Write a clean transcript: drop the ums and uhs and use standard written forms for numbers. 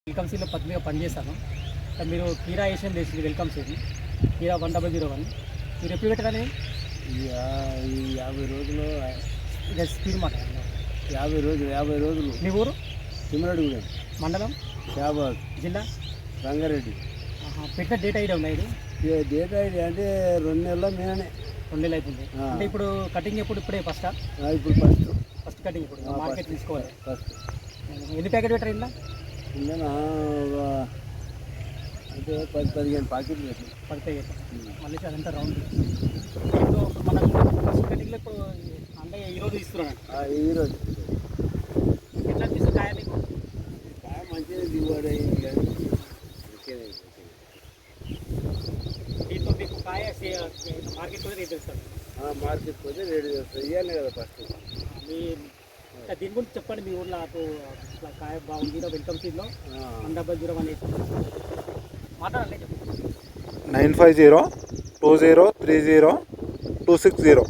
Welcome సీడ్లో పత్రిగా పనిచేస్తాను. మీరు కీరా ఏషియన్ చేసింది వెల్కమ్ సీడ్ కీరా 1001 మీరు ఎప్పుడు పెట్టారని ఈ 50 రోజులు ఇదే స్పీడ్ మాట 50 రోజులు. మీ ఊరు తిమ్మరెడ్డిగూడెం మండలం షాబాద్ జిల్లా రంగారెడ్డి. పెట్టిన డేట్ ఐడియా ఉన్నాయి ఇది డేట్ ఐడి అంటే 2 నెలల మీదనే 2 నెలలు అయిపోయింది. అంటే ఇప్పుడు కటింగ్ ఎప్పుడు ఇప్పుడే ఫస్టా ఇప్పుడు ఫస్ట్ కటింగ్ ఇప్పుడు మార్కెట్ తీసుకోవాలి. ఫస్ట్ ఎన్ని ప్యాకెట్ పెట్టారు ఇలా ఇందులో అంటే 10-15 ప్యాకెట్లు పెట్టింది. 10 ప్యాకెట్ మళ్ళీ అదంతా రౌండ్. ఇప్పుడు మనకు ఫస్ట్ కటింగ్లో ఇప్పుడు అంటే ఈరోజు ఇస్తున్నాను. ఈరోజు ఎట్లా అనిపిస్తుంది కాయ మీకు? కాయ మంచిగా దిగుబడి అయింది కానీ దీంతో మీకు కాయ మార్కెట్ కూడా రేట్ తెలుస్తుంది. మార్కెట్ పోతే రేటు చేస్తుంది. ఇవ్వాలి కదా ఫస్ట్. మీ దీని గురించి చెప్పండి. మీ ఊళ్ళో అటు ఇట్లా కాయ బాగుంది వెల్కమ్ సీడ్లో 1001 అనేసి మాట్లాడాలి. 950 20 30 260.